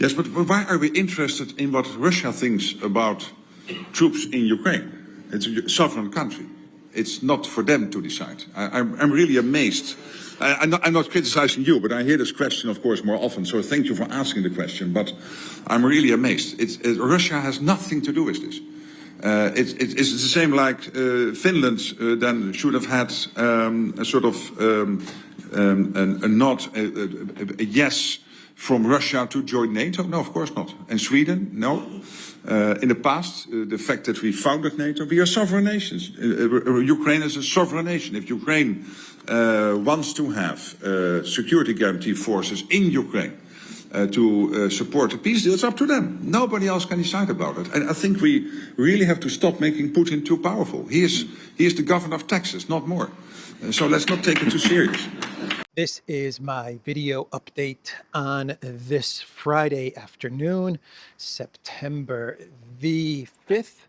Yes, but why are we interested in what Russia thinks about troops in Ukraine? It's a sovereign country. It's not for them to decide. I'm really amazed. I'm not criticizing you, but I hear this question, of course, more often. So thank you for asking the question. But I'm really amazed. Russia has nothing to do with this. It's the same like Finland then should have had a sort of a nod, a yes from Russia to join NATO? No, of course not. And Sweden? No. In the past, the fact that we founded NATO, we are sovereign nations. Ukraine is a sovereign nation. If Ukraine wants to have security guarantee forces in Ukraine to support the peace deal, it's up to them. Nobody else can decide about it. And I think we really have to stop making Putin too powerful. He is the governor of Texas, not more. So let's not take it too serious. This is my video update on this Friday afternoon, September the 5th,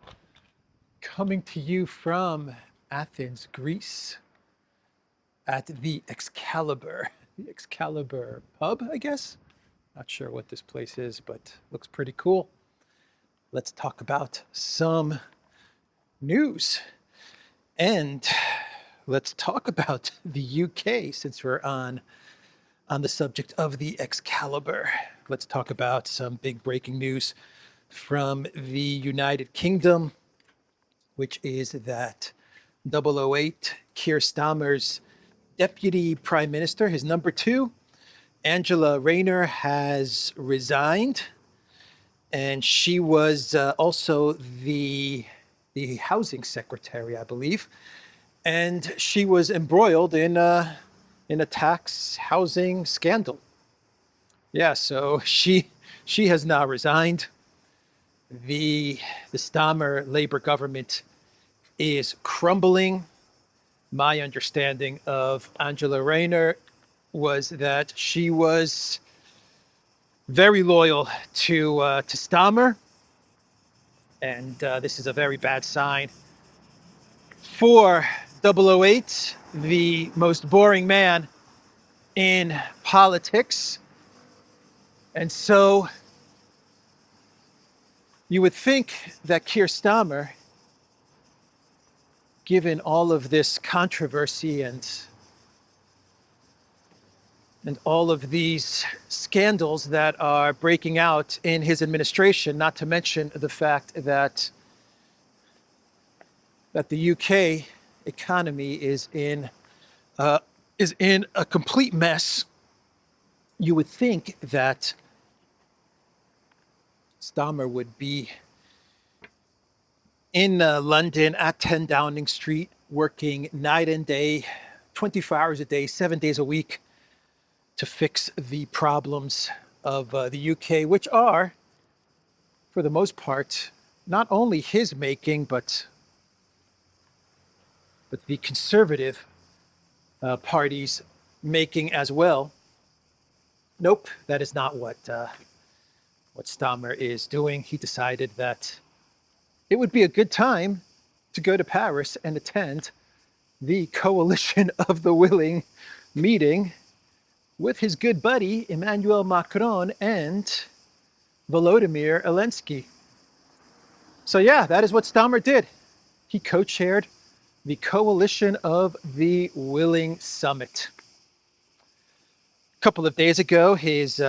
coming to you from Athens, Greece, at the Excalibur pub, I guess. Not sure what this place is, but looks pretty cool. Let's talk about some news. And let's talk about the UK, since we're on the subject of the Excalibur. Let's talk about some big breaking news from the United Kingdom, which is that 008, Keir Starmer's deputy prime minister, his number two, Angela Rayner, has resigned. And she was also the housing secretary, I believe. And she was embroiled in a tax housing scandal. Yeah, so she has now resigned. The Starmer Labour government is crumbling. My understanding of Angela Rayner was that she was very loyal to Starmer, and this is a very bad sign for 008, the most boring man in politics. And so you would think that Keir Starmer, given all of this controversy and all of these scandals that are breaking out in his administration, not to mention the fact that the UK economy is in a complete mess, you would think that Starmer would be in London at 10 Downing Street, working night and day, 24 hours a day, 7 days a week, to fix the problems of the UK, which are, for the most part, not only his making, but the Conservative party's making as well. Nope, that is not what Starmer is doing. He decided that it would be a good time to go to Paris and attend the Coalition of the Willing meeting with his good buddy Emmanuel Macron and Volodymyr Zelensky. So yeah, that is what Starmer did. He co-chaired the Coalition of the Willing Summit. A couple of days ago, his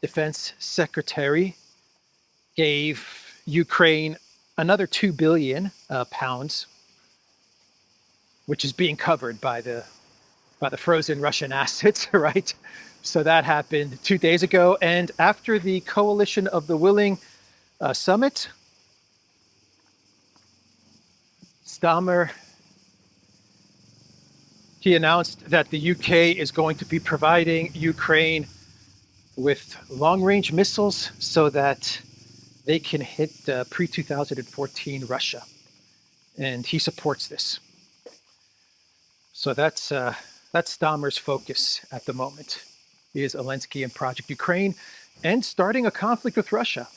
defense secretary gave Ukraine another 2 billion pounds, which is being covered by the frozen Russian assets, right? So that happened 2 days ago. And after the Coalition of the Willing summit, Starmer, he announced that the UK is going to be providing Ukraine with long-range missiles so that they can hit pre-2014 Russia. And he supports this. So that's Starmer's focus at the moment, is Zelensky and Project Ukraine and starting a conflict with Russia.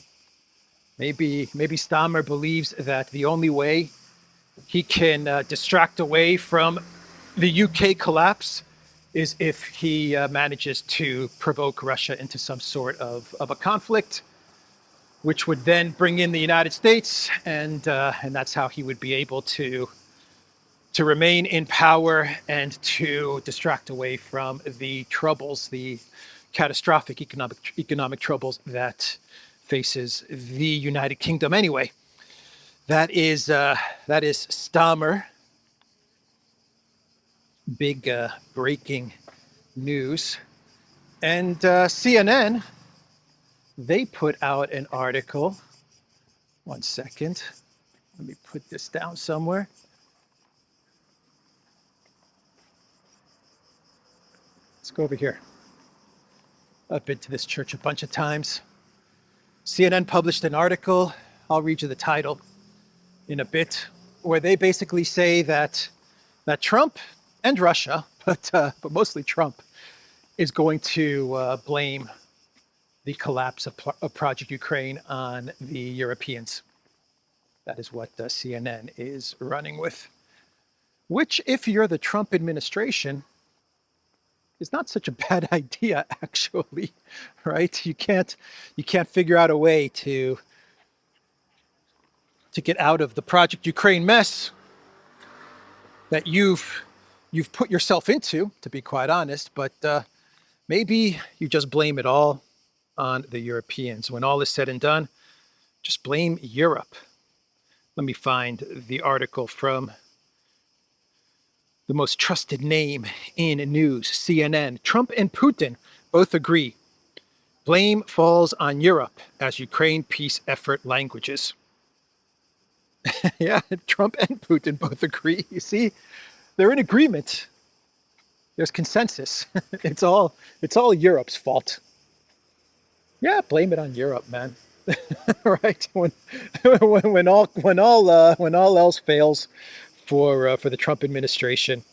Maybe Starmer believes that the only way he can distract away from the UK collapse is if he manages to provoke Russia into some sort of a conflict, which would then bring in the United States, and that's how he would be able to remain in power and to distract away from the troubles, the catastrophic economic troubles that faces the United Kingdom. Anyway, that is Starmer. Big breaking news. And CNN, they put out an article. One second. Let me put this down somewhere. Let's go over here. I've been to this church a bunch of times. CNN published an article. I'll read you the title in a bit, where they basically say that Trump and Russia, but mostly Trump, is going to blame the collapse of Project Ukraine on the Europeans. That is what CNN is running with. Which, if you're the Trump administration, is not such a bad idea, actually, right? You can't figure out a way to get out of the Project Ukraine mess that you've put yourself into, to be quite honest. But maybe you just blame it all on the Europeans. When all is said and done, just blame Europe. Let me find the article from the most trusted name in news, CNN. Trump and Putin both agree. Blame falls on Europe as Ukraine peace effort languages. Yeah, Trump and Putin both agree. You see, they're in agreement. There's consensus. It's all Europe's fault. Yeah, blame it on Europe, man. Right? When all else fails for the Trump administration,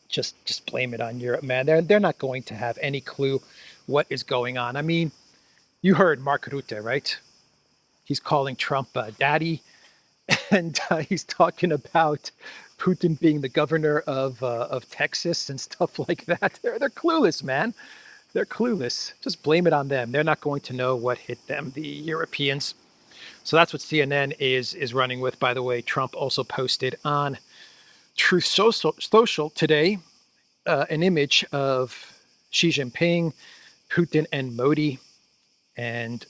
just blame it on Europe, man. They're not going to have any clue what is going on. I mean, you heard Mark Rutte, right? He's calling Trump daddy, and he's talking about Putin being the governor of Texas and stuff like that. They're clueless, man. They're clueless. Just blame it on them. They're not going to know what hit them, the Europeans. So that's what CNN is running with. By the way, Trump also posted on Truth Social today an image of Xi Jinping, Putin, and Modi. And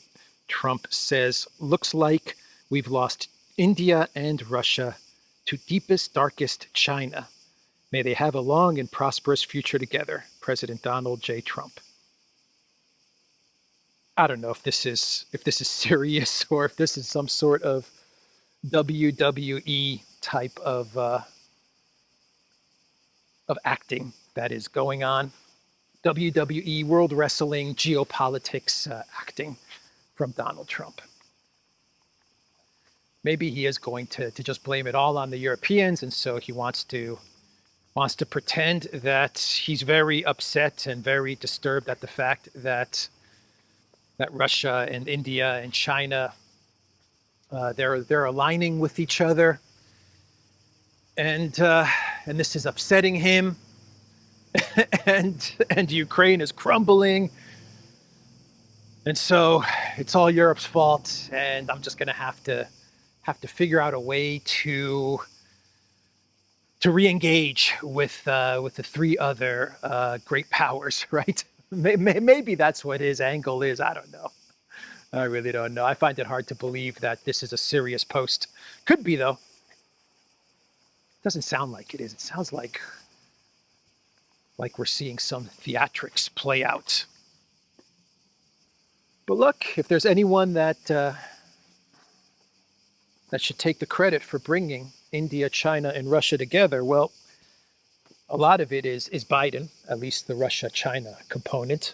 Trump says, looks like we've lost India and Russia to deepest, darkest China. May they have a long and prosperous future together. President Donald J. Trump. I don't know if this is serious or if this is some sort of WWE type of acting that is going on. WWE, World Wrestling, geopolitics acting from Donald Trump. Maybe he is going to just blame it all on the Europeans, and so he wants to pretend that he's very upset and very disturbed at the fact that Russia and India and China they're aligning with each other, and this is upsetting him, and Ukraine is crumbling, and so it's all Europe's fault, and I'm just going to have to figure out a way to re-engage with the three other great powers, right? Maybe that's what his angle is. I don't know. I really don't know. I find it hard to believe that this is a serious post. Could be, though. Doesn't sound like it is. It sounds like we're seeing some theatrics play out. But look, if there's anyone that should take the credit for bringing India, China, and Russia together, well, a lot of it is Biden, at least the Russia-China component.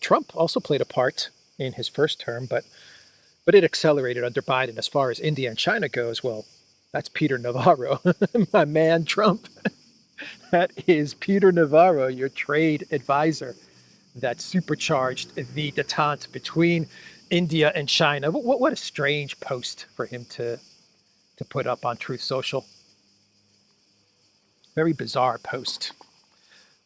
Trump also played a part in his first term, but it accelerated under Biden. As far as India and China goes, well, that's Peter Navarro, my man Trump. That is Peter Navarro, your trade advisor, that supercharged the détente between India and China. What a strange post for him to put up on Truth Social. Very bizarre post.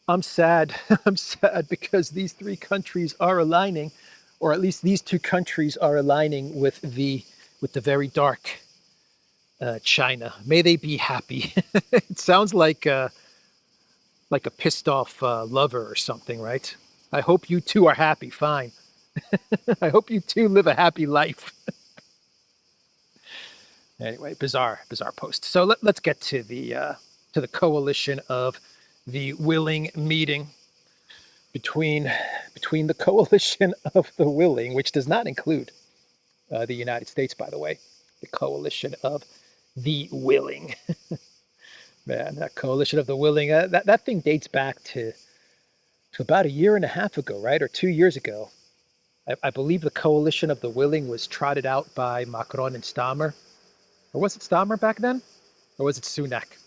I'm sad. I'm sad because these three countries are aligning, or at least these two countries are aligning with the very dark China. May they be happy. It sounds like a pissed off lover or something, right? I hope you two are happy. Fine. I hope you two live a happy life. Anyway, bizarre post. So let's get to the coalition of the willing meeting between the coalition of the willing, which does not include the United States, by the way. The coalition of the willing. Man, that coalition of the willing, that thing dates back to about a year and a half ago, right? Or 2 years ago. I believe the coalition of the willing was trotted out by Macron and Starmer. Or was it Starmer back then? Or was it Sunak?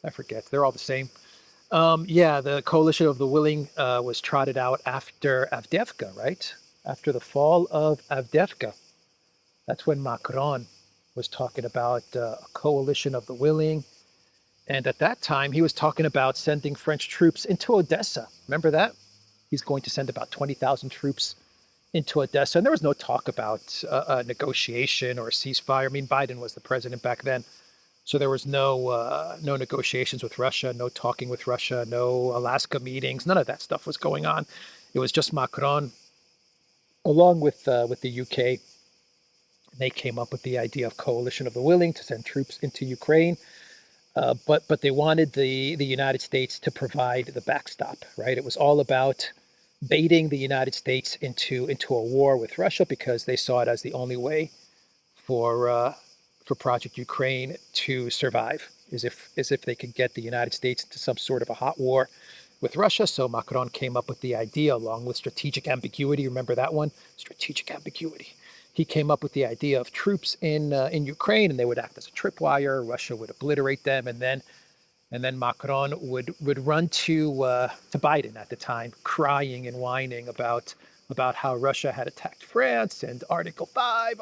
I forget. They're all the same. Yeah, the coalition of the willing was trotted out after Avdiivka, right? After the fall of Avdiivka. That's when Macron was talking about a coalition of the willing. And at that time, he was talking about sending French troops into Odessa. Remember that? He's going to send about 20,000 troops into Odessa. And there was no talk about a negotiation or a ceasefire. I mean, Biden was the president back then. So there was no negotiations with Russia, no talking with Russia, no Alaska meetings. None of that stuff was going on. It was just Macron, along with the UK. They came up with the idea of coalition of the willing to send troops into Ukraine. But they wanted the United States to provide the backstop, right? It was all about baiting the United States into a war with Russia because they saw it as the only way for Project Ukraine to survive, as if they could get the United States into some sort of a hot war with Russia. So Macron came up with the idea, along with strategic ambiguity. Remember that one? Strategic ambiguity. He came up with the idea of troops in Ukraine, and they would act as a tripwire. Russia would obliterate them, and then Macron would run to Biden at the time, crying and whining about how Russia had attacked France and Article 5,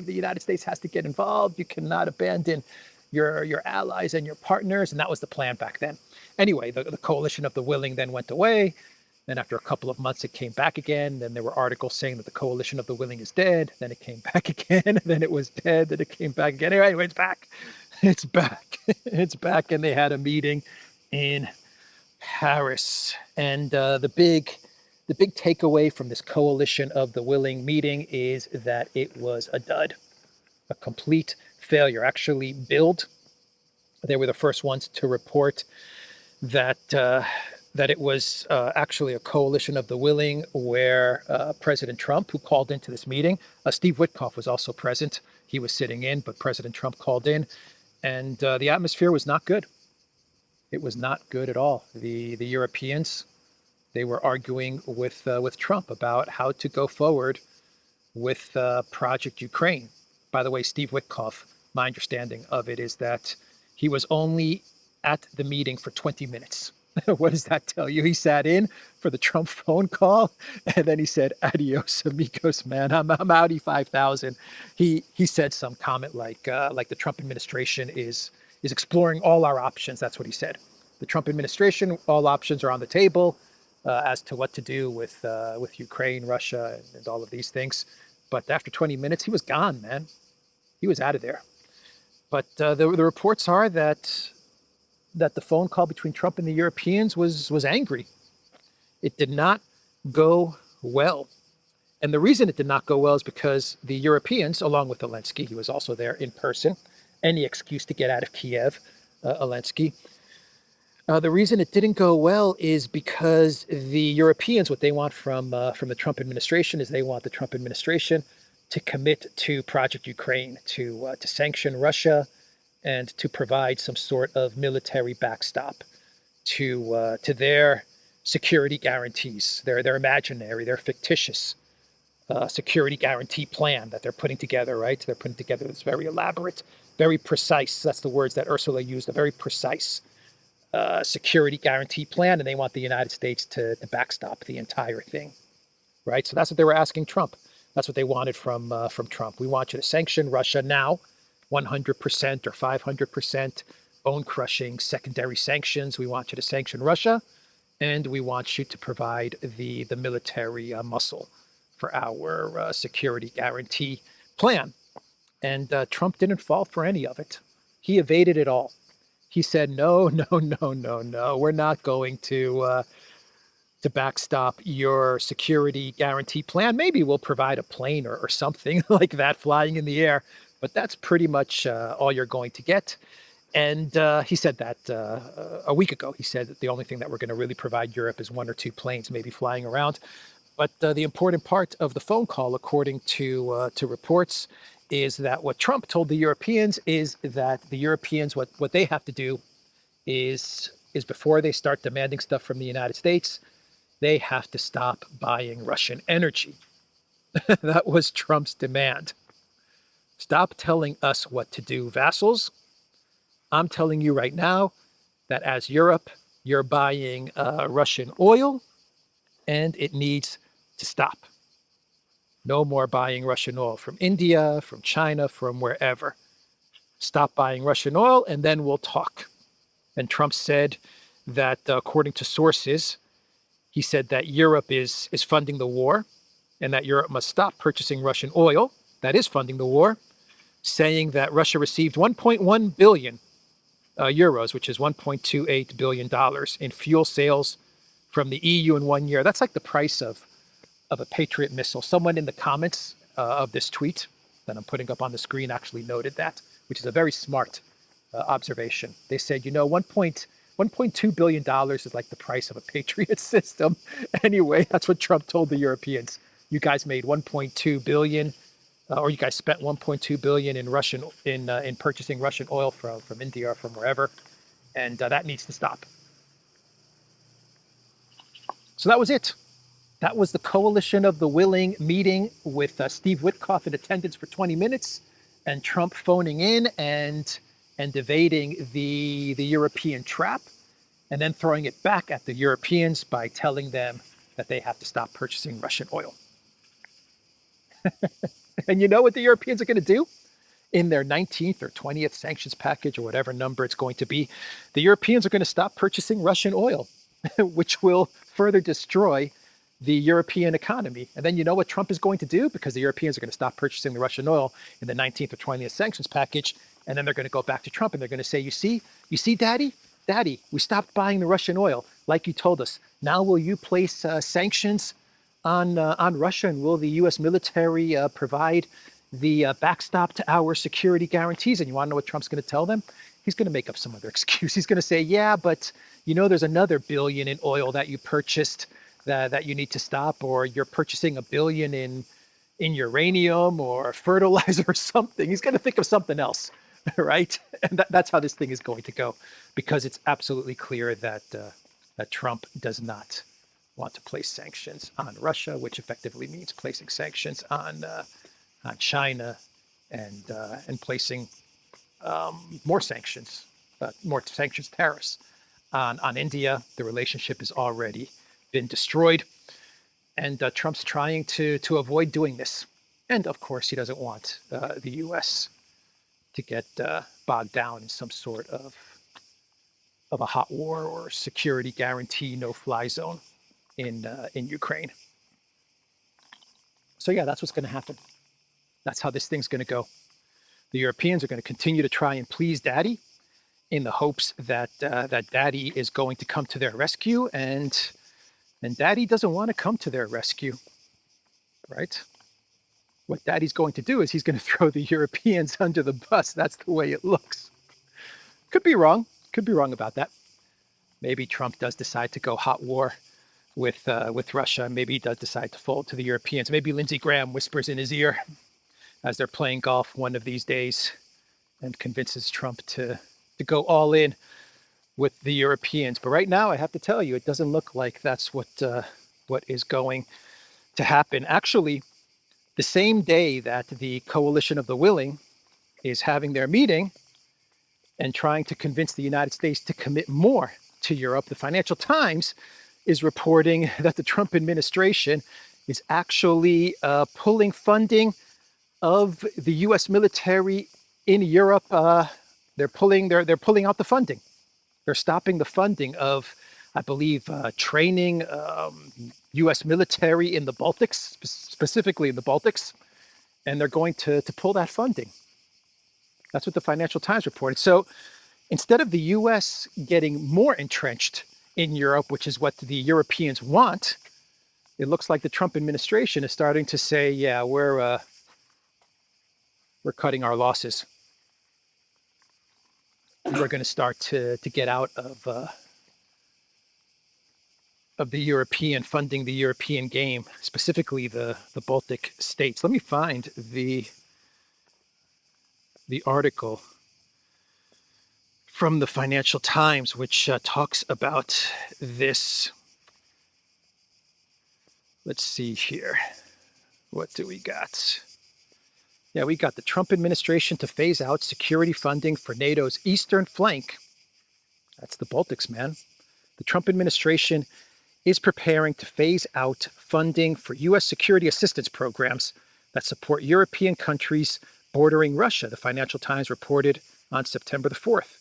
the United States has to get involved. You cannot abandon your allies and your partners. And that was the plan back then. Anyway, the coalition of the willing then went away. Then after a couple of months, it came back again. Then there were articles saying that the coalition of the willing is dead. Then it came back again. Then it was dead. Then it came back again. Anyway, it's back. It's back. It's back. And they had a meeting in Paris. And the big takeaway from this coalition of the willing meeting is that it was a dud, a complete failure. Actually, Bild, they were the first ones to report that it was actually a coalition of the willing, where President Trump, who called into this meeting, Steve Witkoff was also present. He was sitting in, but President Trump called in, and the atmosphere was not good. It was not good at all. The Europeans, they were arguing with Trump about how to go forward with Project Ukraine. By the way, Steve Witkoff, my understanding of it is that he was only at the meeting for 20 minutes. What does that tell you? He sat in for the Trump phone call, and then he said, "Adios, amigos, man. I'm outie 5,000." He said some comment like the Trump administration is exploring all our options. That's what he said. The Trump administration, all options are on the table as to what to do with Ukraine, Russia, and all of these things. But after 20 minutes, he was gone, man. He was out of there. But the reports are that the phone call between Trump and the Europeans was angry. It did not go well. And the reason it did not go well is because the Europeans, along with Zelensky, he was also there in person, any excuse to get out of Kiev, Zelensky. The reason it didn't go well is because the Europeans, what they want from the Trump administration is they want the Trump administration to commit to Project Ukraine, to sanction Russia, and to provide some sort of military backstop to their security guarantees, their imaginary, their fictitious security guarantee plan that they're putting together, right? They're putting together this very elaborate, very precise, that's the words that Ursula used, a very precise security guarantee plan, and they want the United States to backstop the entire thing, right? So that's what they were asking Trump. That's what they wanted from Trump. We want you to sanction Russia now, 100% or 500%, bone-crushing secondary sanctions. We want you to sanction Russia, and we want you to provide the military muscle for our security guarantee plan. And Trump didn't fall for any of it. He evaded it all. He said, no, no, no, no, no, we're not going to backstop your security guarantee plan. Maybe we'll provide a plane or something like that flying in the air, but that's pretty much all you're going to get. And he said that a week ago. He said that the only thing that we're going to really provide Europe is 1 or 2 planes, maybe flying around. But the important part of the phone call, according to reports, is that what Trump told the Europeans is that the Europeans, what they have to do is before they start demanding stuff from the United States, they have to stop buying Russian energy. That was Trump's demand. Stop telling us what to do, vassals. I'm telling you right now that as Europe, you're buying Russian oil, and it needs to stop. No more buying Russian oil from India, from China, from wherever. Stop buying Russian oil, and then we'll talk. And Trump said that, according to sources, he said that Europe is funding the war, and that Europe must stop purchasing Russian oil that is funding the war, saying that Russia received 1.1 billion euros, which is $1.28 billion in fuel sales from the EU in 1 year. That's like the price of a Patriot missile. Someone in the comments of this tweet that I'm putting up on the screen actually noted that, which is a very smart observation. They said, $1.2 billion is like the price of a Patriot system. Anyway, that's what Trump told the Europeans. You guys made 1.2 billion, or you guys spent 1.2 billion in purchasing Russian oil from India or from wherever, and that needs to stop. So that was it. That was the Coalition of the Willing meeting with Steve Witkoff in attendance for 20 minutes, and Trump phoning in and evading the European trap, and then throwing it back at the Europeans by telling them that they have to stop purchasing Russian oil. And you know what the Europeans are going to do? In their 19th or 20th sanctions package, or whatever number it's going to be, the Europeans are going to stop purchasing Russian oil, which will further destroy the European economy. And then you know what Trump is going to do? Because the Europeans are going to stop purchasing the Russian oil in the 19th or 20th sanctions package, and then they're going to go back to Trump and they're going to say, you see, Daddy, we stopped buying the Russian oil like you told us. Now will you place sanctions on Russia, and will the U.S. military provide the backstop to our security guarantees? And you want to know what Trump's going to tell them? He's going to make up some other excuse. He's going to say, yeah, but there's another billion in oil that you purchased that you need to stop, or you're purchasing $1 billion in uranium or fertilizer or something. He's going to think of something else, right? And that's how this thing is going to go, because it's absolutely clear that Trump does not want to place sanctions on Russia, which effectively means placing sanctions on China and placing more sanctions, tariffs on India. The relationship has already been destroyed, and Trump's trying to avoid doing this. And of course, he doesn't want the U.S. to get bogged down in some sort of a hot war or security guarantee no-fly zone in Ukraine. So yeah, that's what's going to happen. That's how this thing's going to go. The Europeans are going to continue to try and please Daddy in the hopes that Daddy is going to come to their rescue, and Daddy doesn't want to come to their rescue, right? What Daddy's going to do is he's going to throw the Europeans under the bus. That's the way it looks. Could be wrong. Could be wrong about that. Maybe Trump does decide to go hot war with Russia. Maybe he does decide to fold to the Europeans. Maybe Lindsey Graham whispers in his ear as they're playing golf one of these days and convinces Trump to go all in with the Europeans. But right now, I have to tell you, it doesn't look like that's what is going to happen. Actually, the same day that the Coalition of the Willing is having their meeting and trying to convince the United States to commit more to Europe, the Financial Times is reporting that the Trump administration is actually pulling funding of the U.S. military in Europe. They're pulling out the funding. They're stopping the funding of I believe, training U.S. military in the Baltics, specifically in the Baltics, and they're going to pull that funding. That's what the Financial Times reported. So instead of the U.S. getting more entrenched in Europe, which is what the Europeans want, it looks like the Trump administration is starting to say, yeah, we're cutting our losses. We're going to start to get out of the European funding, the European game, specifically the Baltic states. Let me find the article from the Financial Times, which talks about this. Let's see here. What do we got? Yeah, we got the Trump administration to phase out security funding for NATO's eastern flank. That's the Baltics, man. The Trump administration is preparing to phase out funding for U.S. security assistance programs that support European countries bordering Russia, the Financial Times reported on September the 4th.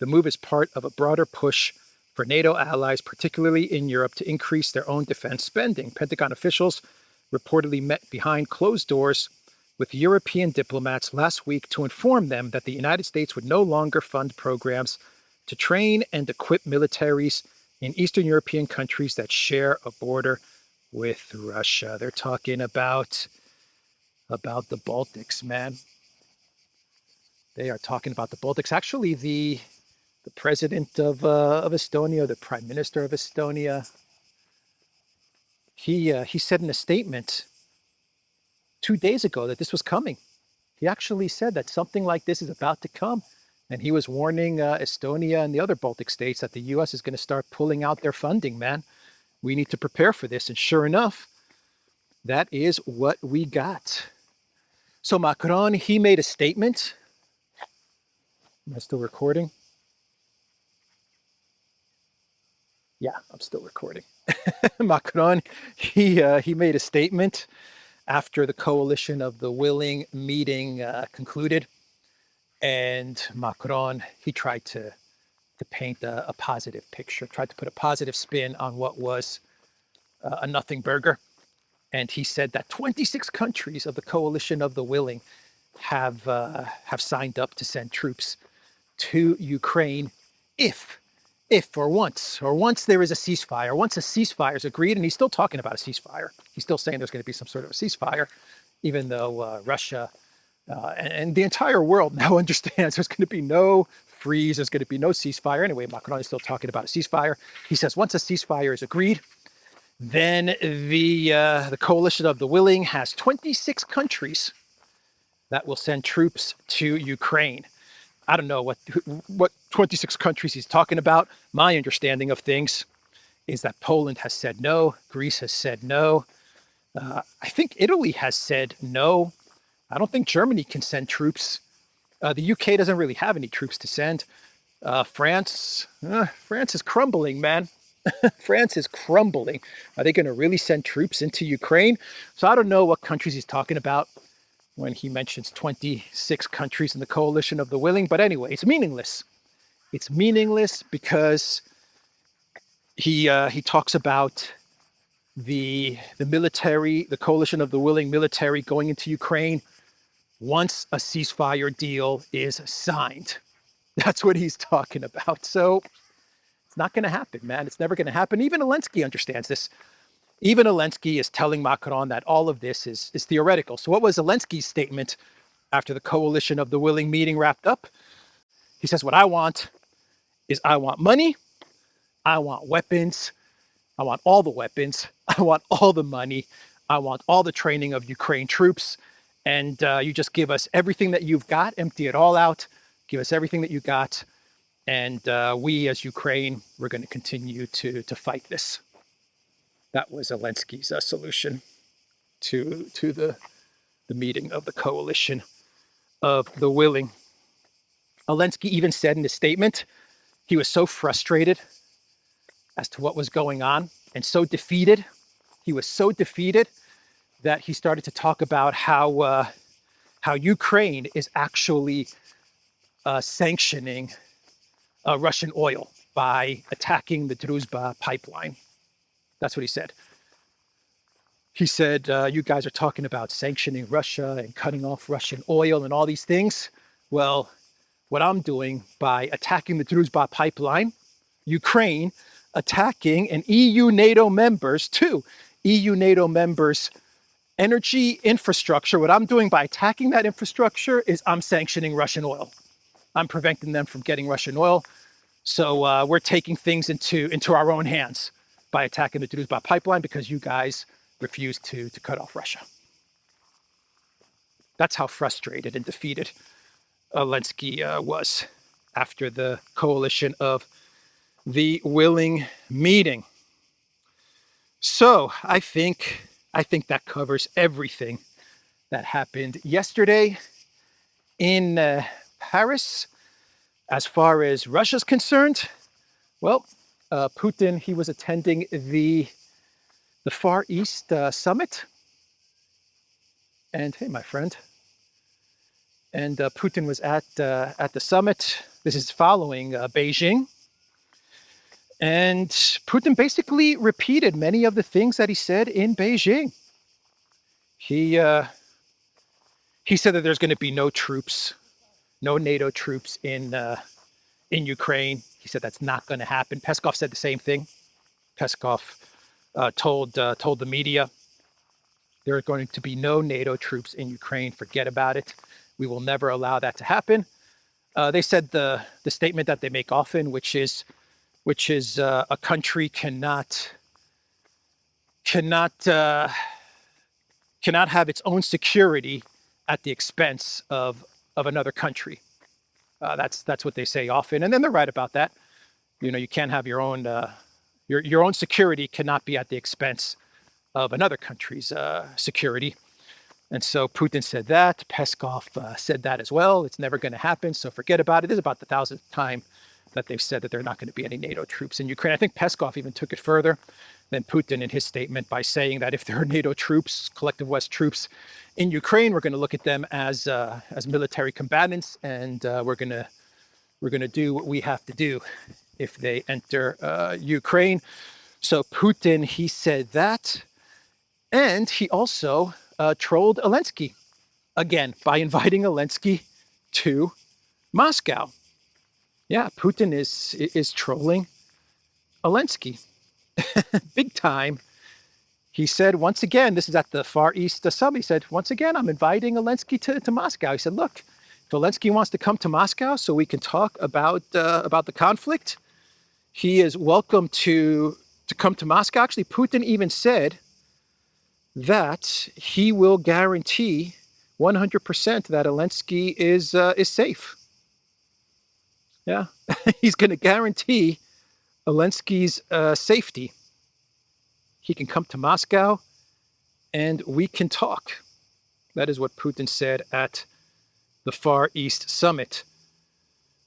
The move is part of a broader push for NATO allies, particularly in Europe, to increase their own defense spending. Pentagon officials reportedly met behind closed doors with European diplomats last week to inform them that the United States would no longer fund programs to train and equip militaries in Eastern European countries that share a border with Russia. They're talking about the Baltics, man. They are talking about the Baltics. Actually, the president of Estonia, the prime minister of Estonia, he said in a statement 2 days ago that this was coming. He actually said that something like this is about to come. And he was warning Estonia and the other Baltic states that the U.S. is going to start pulling out their funding, man. We need to prepare for this. And sure enough, that is what we got. So Macron, he made a statement. Am I still recording? Yeah, I'm still recording. Macron, he made a statement after the Coalition of the Willing meeting concluded. And Macron, he tried to paint a positive picture, tried to put a positive spin on what was a nothing burger. And he said that 26 countries of the Coalition of the Willing have signed up to send troops to Ukraine if once there is a ceasefire, once a ceasefire is agreed, and he's still talking about a ceasefire. He's still saying there's going to be some sort of a ceasefire, even though Russia and the entire world now understands there's going to be no freeze, there's going to be no ceasefire. Anyway, Macron is still talking about a ceasefire. He says once a ceasefire is agreed, then the Coalition of the Willing has 26 countries that will send troops to Ukraine. I don't know what 26 countries he's talking about. My understanding of things is that Poland has said no, Greece has said no. I think Italy has said no. I don't think Germany can send troops. The UK doesn't really have any troops to send. France is crumbling, man. France is crumbling. Are they going to really send troops into Ukraine? So I don't know what countries he's talking about when he mentions 26 countries in the Coalition of the Willing. But anyway, it's meaningless. It's meaningless because he talks about the military, the Coalition of the Willing military going into Ukraine once a ceasefire deal is signed. That's what he's talking about. So it's not going to happen, man. It's never going to happen. Even Zelensky understands this. Even Zelensky is telling Macron that all of this is theoretical. So what was Zelensky's statement after the Coalition of the Willing meeting wrapped up? He says, what I want is I want money, I want weapons, I want all the weapons, I want all the money, I want all the training of Ukraine troops, and you just give us everything that you've got, empty it all out, give us everything that you got, and we as Ukraine, we're going to continue to fight this. That was Zelensky's solution to the meeting of the Coalition of the Willing. Zelensky even said in his statement, he was so frustrated as to what was going on and so defeated. He was so defeated that he started to talk about how Ukraine is actually sanctioning Russian oil. by attacking the Druzhba pipeline. That's what he said. He said, you guys are talking about sanctioning Russia and cutting off Russian oil and all these things. Well, what I'm doing by attacking the Druzhba pipeline, Ukraine attacking and EU NATO members too, EU NATO members energy infrastructure, what I'm doing by attacking that infrastructure is I'm sanctioning Russian oil. I'm preventing them from getting Russian oil. So we're taking things into our own hands by attacking the Druzhba pipeline because you guys refused to cut off Russia. That's how frustrated and defeated Zelensky was after the coalition of the willing meeting. So I think that covers everything that happened yesterday in Paris. As far as Russia's concerned, well, Putin, he was attending the Far East summit. And hey, my friend. And Putin was at the summit. This is following Beijing. And Putin basically repeated many of the things that he said in Beijing. He said that there's going to be no troops, no NATO troops in Ukraine. He said that's not going to happen. Peskov said the same thing. Peskov told the media there are going to be no NATO troops in Ukraine. Forget about it. We will never allow that to happen. They said the statement that they make often, which is a country cannot have its own security at the expense of another country. That's what they say often, and then they're right about that. You know, you can't have your own security cannot be at the expense of another country's security. And so Putin said that. Peskov said that as well. It's never going to happen, so forget about it. This is about the 1,000th time that they've said that there are not going to be any NATO troops in Ukraine. I think Peskov even took it further than Putin in his statement by saying that if there are NATO troops, collective West troops in Ukraine, we're going to look at them as military combatants, and we're going to do what we have to do if they enter Ukraine. So Putin, he said that, and he also trolled Zelensky again by inviting Zelensky to Moscow. Yeah, Putin is trolling Zelensky big time. He said, once again, this is at the Far East summit, he said, once again, I'm inviting Zelensky to Moscow. He said, look, if Zelensky wants to come to Moscow so we can talk about the conflict, he is welcome to come to Moscow. Actually, Putin even said that he will guarantee 100% that Zelensky is safe. Yeah, he's going to guarantee Zelensky's safety. He can come to Moscow and we can talk. That is what Putin said at the Far East summit.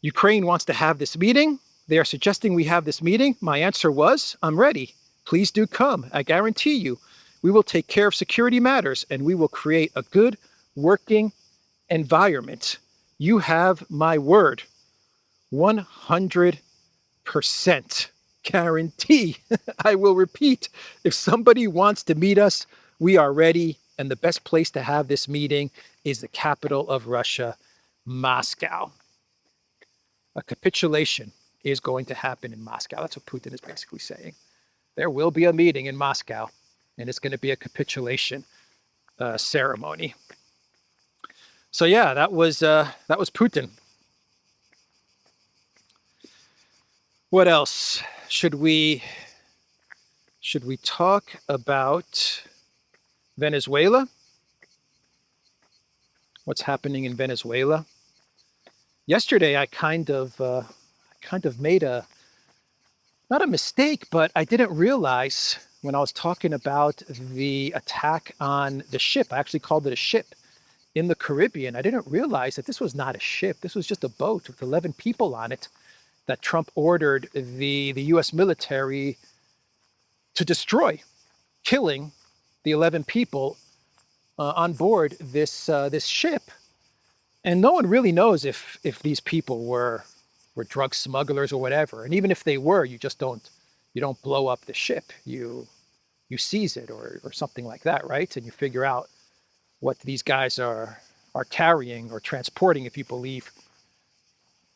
Ukraine wants to have this meeting. They are suggesting we have this meeting. My answer was, I'm ready. Please do come. I guarantee you, we will take care of security matters and we will create a good working environment. You have my word. 100% guarantee. I will repeat, if somebody wants to meet us, we are ready. And the best place to have this meeting is the capital of Russia, Moscow. A capitulation is going to happen in Moscow. That's what Putin is basically saying. There will be a meeting in Moscow, and it's going to be a capitulation ceremony. So yeah, that was Putin. What else should we talk about? Venezuela? What's happening in Venezuela? Yesterday, I kind of made not a mistake, but I didn't realize when I was talking about the attack on the ship. I actually called it a ship in the Caribbean. I didn't realize that this was not a ship. This was just a boat with 11 people on it that Trump ordered the U.S. military to destroy, killing the 11 people on board this ship. And no one really knows if these people were drug smugglers or whatever. And even if they were, you don't blow up the ship. You seize it or something like that, right? And you figure out what these guys are carrying or transporting, if you believe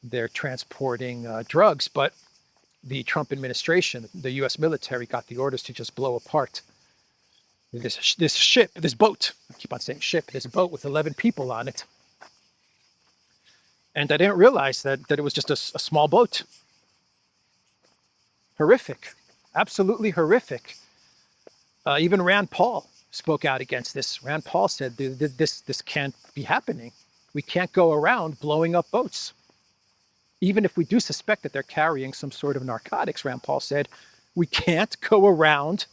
they're transporting drugs. But the Trump administration, the U.S. military, got the orders to just blow apart this ship, this boat. I keep on saying ship. This boat with 11 people on it. And I didn't realize that it was just a small boat. Horrific, absolutely horrific. Even Rand Paul spoke out against this. Rand Paul said, this can't be happening. We can't go around blowing up boats. Even if we do suspect that they're carrying some sort of narcotics, Rand Paul said, we can't go around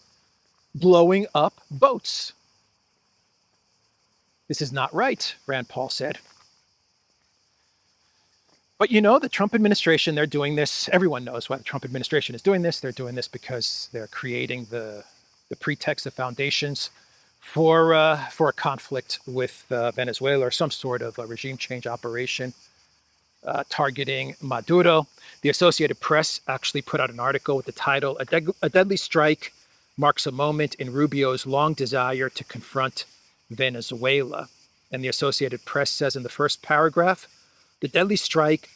blowing up boats. This is not right, Rand Paul said. But the Trump administration, they're doing this. Everyone knows why the Trump administration is doing this. They're doing this because they're creating the pretext of foundations for a conflict with Venezuela or some sort of a regime change operation targeting Maduro. The Associated Press actually put out an article with the title, A Deadly Strike Marks a Moment in Rubio's Long Desire to Confront Venezuela. And the Associated Press says in the first paragraph, the deadly strike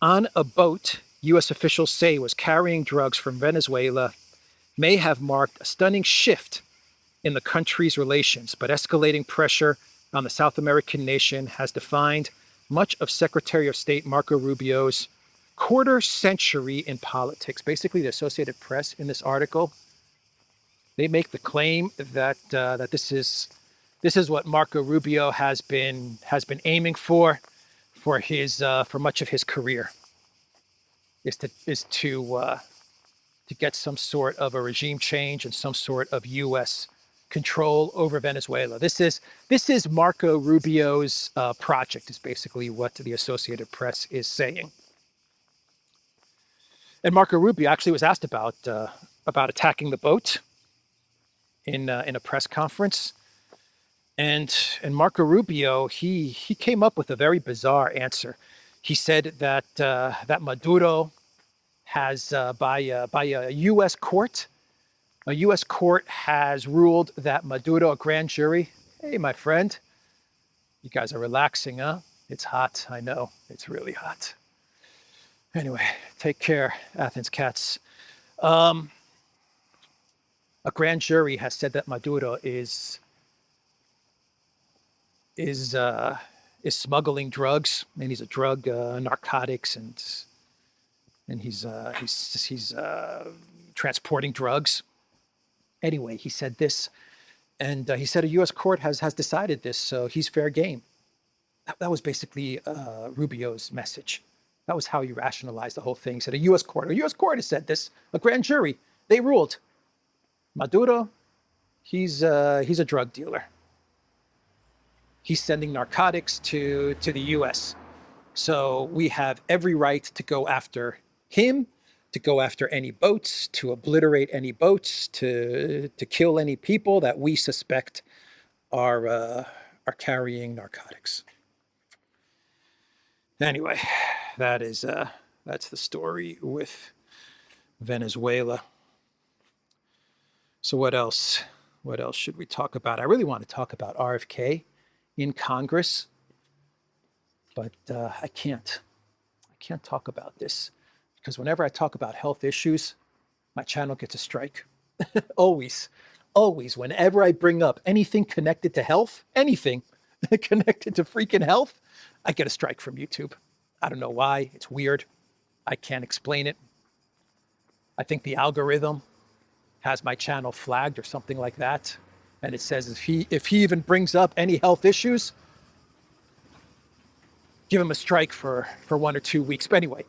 on a boat U.S. officials say was carrying drugs from Venezuela may have marked a stunning shift in the country's relations, but escalating pressure on the South American nation has defined much of Secretary of State Marco Rubio's quarter century in politics. Basically, the Associated Press in this article, they make the claim that this is what Marco Rubio has been aiming for much of his career, is to get some sort of a regime change and some sort of U.S. control over Venezuela. This is Marco Rubio's project, is basically what the Associated Press is saying. And Marco Rubio actually was asked about attacking the boat in a press conference. And Marco Rubio, he came up with a very bizarre answer. He said that Maduro has by a U.S. court, has ruled that Maduro, a grand jury. Hey, my friend, you guys are relaxing, huh? It's hot. I know it's really hot. Anyway, take care, Athens cats. A grand jury has said that Maduro is smuggling drugs, and he's a drug, narcotics, and he's transporting drugs. Anyway, he said this, and he said a U.S. court has decided this, so he's fair game. That was basically Rubio's message. That was how he rationalized the whole thing. He said a U.S. court has said this, a grand jury, they ruled. Maduro, he's a drug dealer. He's sending narcotics to the U.S. So we have every right to go after him, to go after any boats, to obliterate any boats, to kill any people that we suspect are carrying narcotics. Anyway, that's the story with Venezuela. So what else? What else should we talk about? I really want to talk about RFK in Congress, but I can't talk about this because whenever I talk about health issues, my channel gets a strike. Always, whenever I bring up anything connected to health, anything connected to freaking health, I get a strike from YouTube. I don't know why. It's weird. I can't explain it. I think the algorithm has my channel flagged or something like that. And it says if he even brings up any health issues, give him a strike for 1 or 2 weeks. But anyway,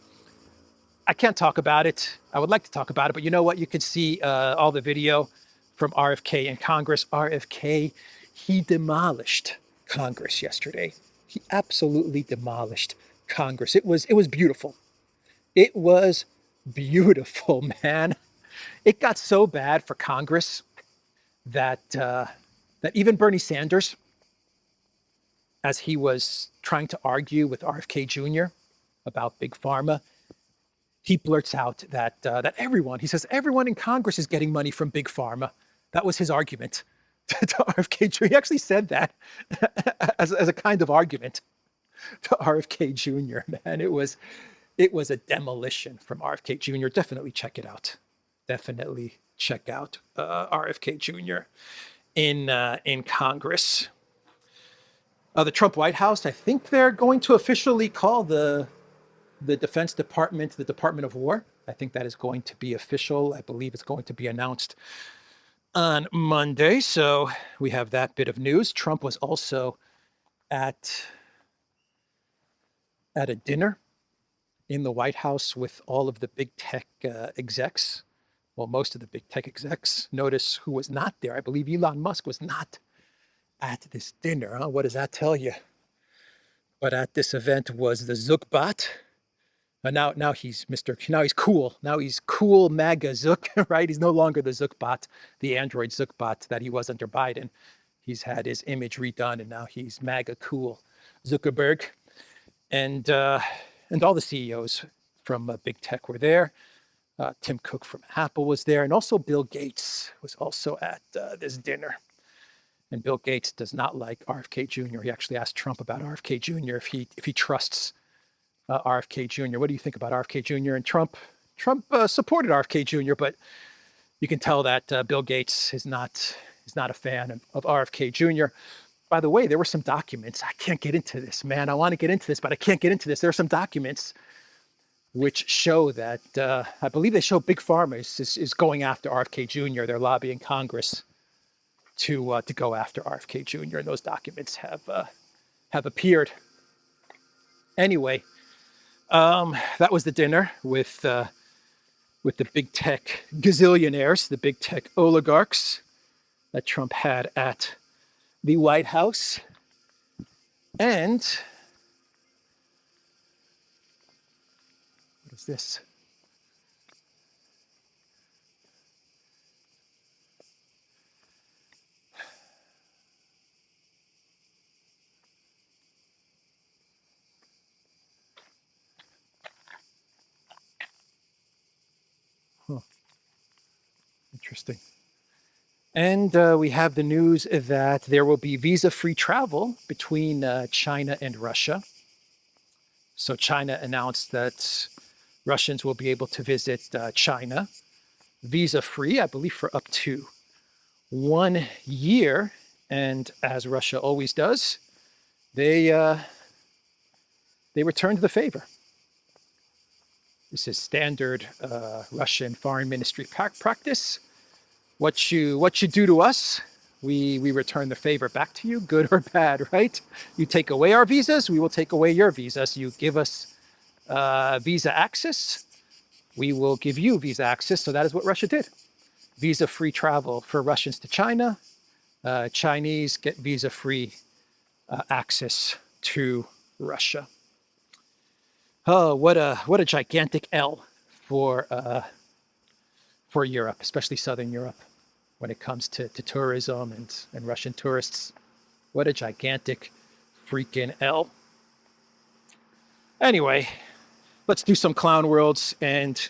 I can't talk about it. I would like to talk about it, but you know what? You can see all the video from RFK in Congress. RFK, he demolished Congress yesterday. He absolutely demolished Congress. It was beautiful. It was beautiful, man. It got so bad for Congress that even Bernie Sanders, as he was trying to argue with RFK Jr. about Big Pharma, he blurts out that that everyone, he says, everyone in Congress is getting money from Big Pharma. That was his argument to RFK Jr. He actually said that as a kind of argument to RFK Jr. Man, it was a demolition from RFK Jr. Definitely check it out. Definitely check out RFK Jr. in Congress. The Trump White House, I think they're going to officially call the Defense Department the Department of War. I think that is going to be official. I believe it's going to be announced on Monday. So we have that bit of news. Trump was also at a dinner in the White House with all of the big tech execs. Well, most of the big tech execs. Notice who was not there. I believe Elon Musk was not at this dinner. Huh? What does that tell you? But at this event was the Zuckbot. Now he's cool. Now he's cool MAGA Zuck, right? He's no longer the Zuckbot, the Android Zuckbot that he was under Biden. He's had his image redone, and now he's MAGA cool Zuckerberg. And all the CEOs from big tech were there. Tim Cook from Apple was there, and also Bill Gates was also at this dinner. And Bill Gates does not like RFK Jr. He actually asked Trump about RFK Jr. if he trusts RFK Jr. What do you think about RFK Jr.? And Trump supported RFK Jr., but you can tell that Bill Gates is not a fan of RFK Jr. By the way, there were some documents. I can't get into this, man. I want to get into this, but I can't get into this. There are some documents which show that I believe they show Big Pharma is going after RFK Jr. They're lobbying Congress to go after RFK Jr. And those documents have appeared. Anyway, that was the dinner with the big tech gazillionaires, the big tech oligarchs that Trump had at the White House. And what is this? Huh. Interesting. And we have the news that there will be visa-free travel between China and Russia. So China announced that Russians will be able to visit China visa-free, I believe, for up to 1 year. And as Russia always does, they returned the favor. This is standard Russian foreign ministry practice. What you do to us, we return the favor back to you, good or bad, right? You take away our visas, we will take away your visas. You give us visa access, we will give you visa access. So that is what Russia did. Visa-free travel for Russians to China. Chinese get visa-free access to Russia. Oh, what a gigantic L for Europe, especially Southern Europe, when it comes to tourism and Russian tourists. What a gigantic freaking L. Anyway, let's do some clown worlds and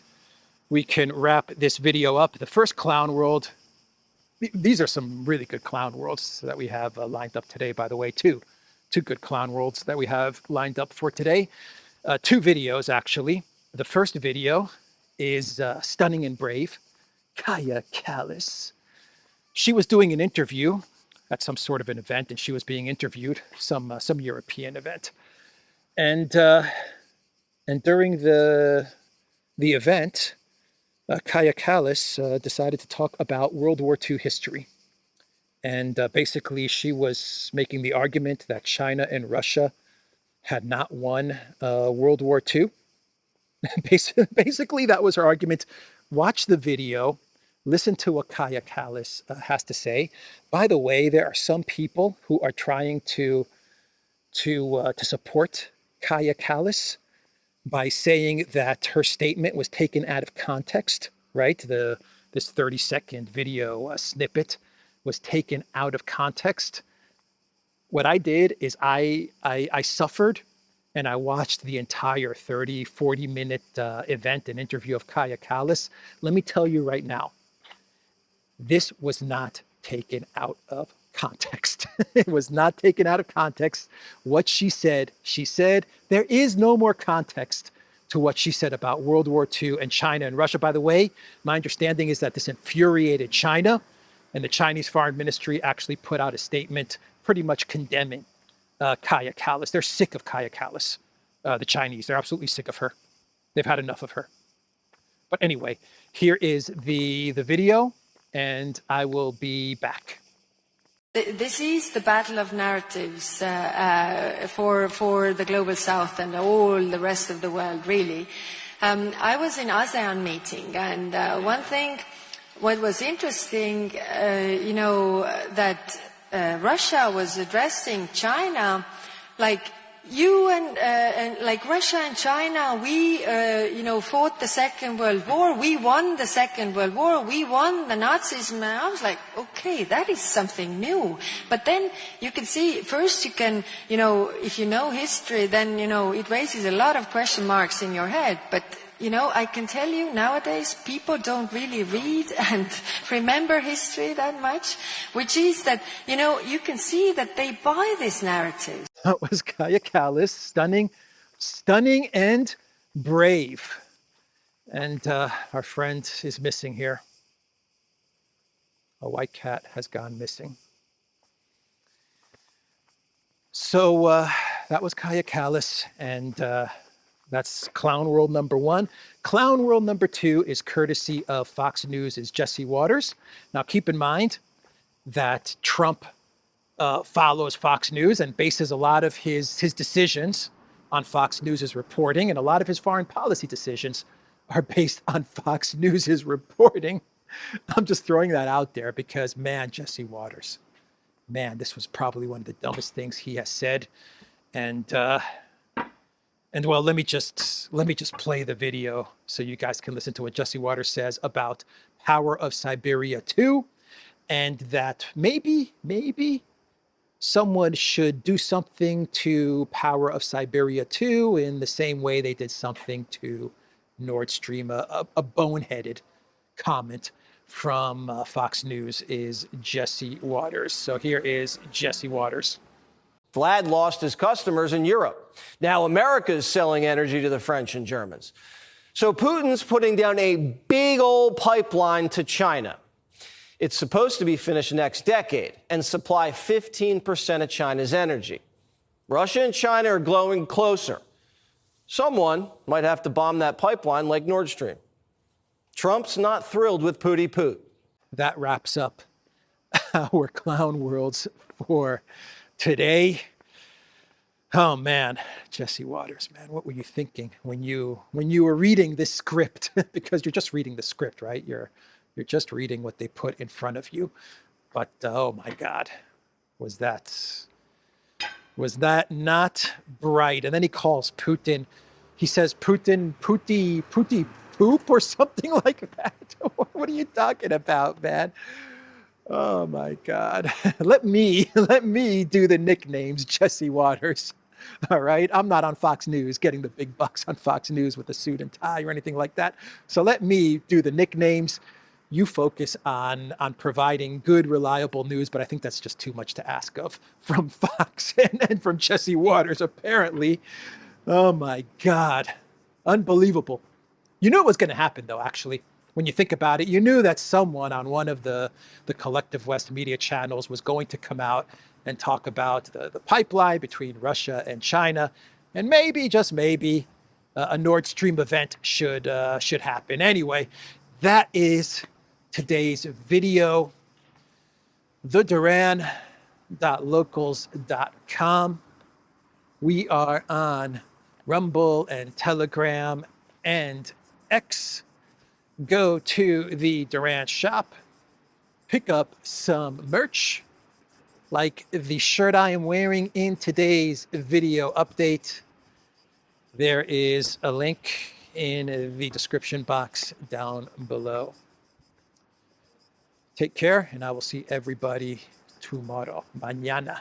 we can wrap this video up. The first clown world, these are some really good clown worlds that we have lined up today, by the way, two good clown worlds that we have lined up for today. 2 videos, actually. The first video is Stunning and Brave, Kaja Kallas. She was doing an interview at some sort of an event, and she was being interviewed, some European event. And during the event, Kaja Kallas decided to talk about World War II history. And basically, she was making the argument that China and Russia had not won World War II. Basically, that was her argument. Watch the video. Listen to what Kaja Kallas has to say. By the way, there are some people who are trying to support Kaja Kallas by saying that her statement was taken out of context, right? This 30-second video snippet was taken out of context. What I did is I suffered and I watched the entire 30, 40-minute event and interview of Kaja Kallas, let me tell you right now, this was not taken out of context. It was not taken out of context. What she said, there is no more context to what she said about World War II and China and Russia. By the way, my understanding is that this infuriated China, and the Chinese Foreign Ministry actually put out a statement pretty much condemning Kaja Kallas. They're sick of Kaja Kallas, the Chinese. They're absolutely sick of her. They've had enough of her. But anyway, here is the video, and I will be back. This is the battle of narratives for the global south and all the rest of the world, really. I was in ASEAN meeting, and one thing, what was interesting, that Russia was addressing China like, you and like Russia and China, we, fought the Second World War. We won the Second World War. We won the Nazism. And I was like, okay, that is something new. But then you can see, first you can, if you know history, then, it raises a lot of question marks in your head. But, I can tell you nowadays people don't really read and remember history that much, which is that, you can see that they buy this narrative. That was Kaja Kallas, stunning and brave. And our friend is missing here. A white cat has gone missing. So that was Kaja Kallas, and that's Clown World number 1. Clown World number 2 is courtesy of Fox News' Jesse Waters. Now keep in mind that Trump follows Fox News and bases a lot of his decisions on Fox News' reporting, and a lot of his foreign policy decisions are based on Fox News' reporting. I'm just throwing that out there because, man, Jesse Waters, man, this was probably one of the dumbest things he has said. And well, let me just play the video so you guys can listen to what Jesse Waters says about Power of Siberia 2, and that maybe someone should do something to Power of Siberia 2 in the same way they did something to Nord Stream. A boneheaded comment from Fox News is Jesse Waters. So here is Jesse Waters. Vlad lost his customers in Europe. Now America is selling energy to the French and Germans. So Putin's putting down a big old pipeline to China. It's supposed to be finished next decade and supply 15% of China's energy. Russia and China are growing closer. Someone might have to bomb that pipeline like Nord Stream. Trump's not thrilled with Pooty Poot. That wraps up our Clown Worlds for today. Oh man, Jesse Waters, man, what were you thinking when you were reading this script? Because you're just reading the script, right? You're just reading what they put in front of you. But oh my God, was that not bright? And then he calls Putin. He says Putin, Pooty poop or something like that. What are you talking about, man? Oh my God. Let me do the nicknames, Jesse Waters. All right. I'm not on Fox News getting the big bucks on Fox News with a suit and tie or anything like that. So let me do the nicknames. You focus on providing good, reliable news, but I think that's just too much to ask of from Fox and from Jesse Waters, apparently. Oh my God. Unbelievable. You knew it was going to happen, though, actually. When you think about it, you knew that someone on one of the Collective West media channels was going to come out and talk about the pipeline between Russia and China. And maybe, just maybe, a Nord Stream event should happen. Anyway, that is today's video. TheDuran.locals.com. We are on Rumble and Telegram and X. Go to the Duran shop, pick up some merch, like the shirt I am wearing in today's video update. There is a link in the description box down below. Take care, and I will see everybody tomorrow, mañana.